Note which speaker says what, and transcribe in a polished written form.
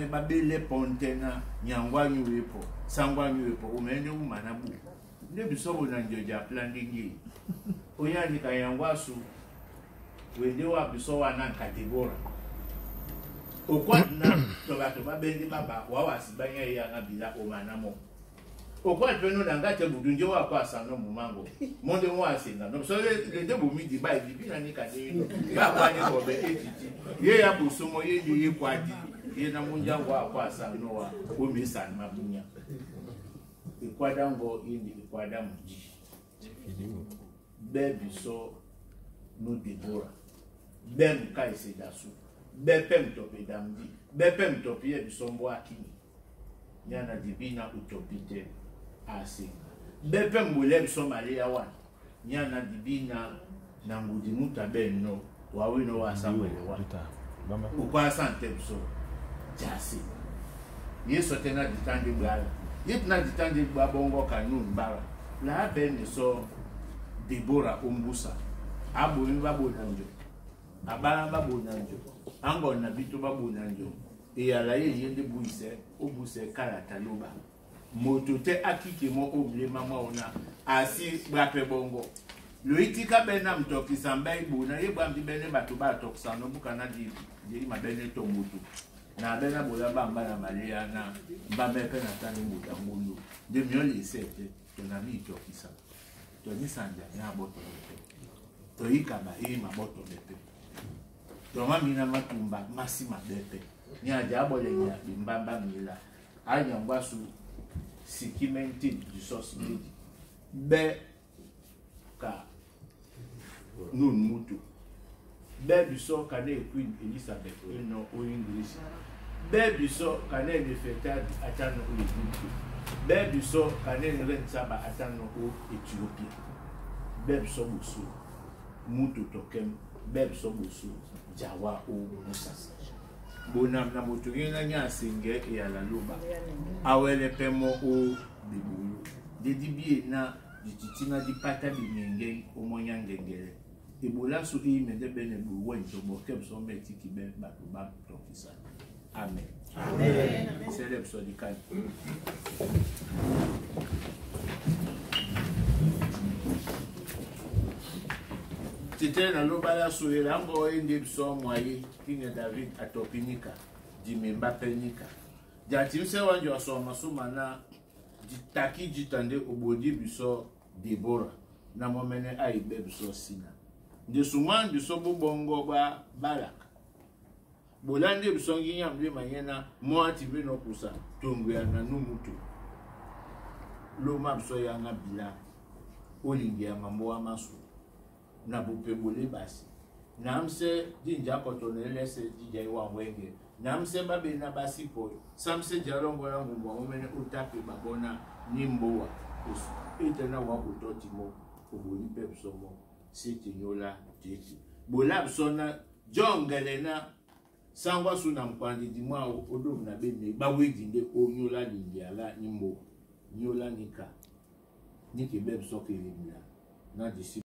Speaker 1: ne babele pontena nyangwa nyuwepo sangwa nyuwepo umene umanabu ne bisobo na njoja planning oyani ka yangwa su wende wa bisowa na kategora okwa na to babende baba wa wasibanya ya ngabila omanamo okwa tweno ndangate budunje wa kwa sano mumango monde mwa singa no so le debu midi ba ibi na nika ni ba kwa ni ko be etiti ye ya busumo ye ye kwadi ye na munja kwa sano wa o mi san mabunya ikwada ngo indi ikwada muji bebi so no Deborah bem kai se dasu bepem tope damdi bepem tope ye bisombo akini nyana divina utopite asi bepem mule bisomalia wa nyana divina na ngudi muta benno wawino wa samwele wa ukwa sante biso jasi yeso tena ditande bwala yitna ditande babongo kanun bara la ben so Deborah umbusa abo ni babo nanjo abala babo nanjo ango na bitu babo nanjo eyala ye yende buise obuse kala taloba motote akike mo oble mama ona asi brape bongo loitika bena mtoki samba ibuna ye bambi bene batu ba toksa no bukana di mabene to mutu na bena bola bamba na malia na mbameke na tani muta mundu de mioli sete to na mi tokisa to ni sanja na boto to ikaba hii maboto bepe to mamina matumba masima bepe nya jabo le nya bimbamba mila anya ngwasu sikimenti du sosi be ka nun mutu be biso kane Queen Elizabeth no o English be biso kane ne feta atano o Egypt be biso kane ne rensaba atano o Ethiopia be biso busu mutu tokem be biso busu jawa o Musa bona na motugina nya singe ya la luba awele pemo o bibulu dedibie na dititina di pata bimenge o monyangengere ebola so e mede bene bu wento bo kebso metiki be batu ba tokisa amen amen celeb so di kan tete na lobala so elango ende so mwaye kinga David atopinika jimemba penika jati se wanjo so masuma na jitaki jitande obodi biso Deborah na momene aibe biso sina de suman biso bongo ba Barak bolande biso nginya mbe manyena mo atibe no kusa tongwe na numutu lo mabso ya ngabila olingi ya mambo wa masu na bupebole basi namse jinja kotonele se DJ wa wenge namse babe na basi po samse jalongo na ngumba omene utape babona nimboa usu etena wa utotimo obuli pepsomo sitinyola tete bola sona jongelena sangwa suna mpandi dimwa odom na bene bawedinde onyola lindiala nimbo nyola nika niki bebso kelimia na disi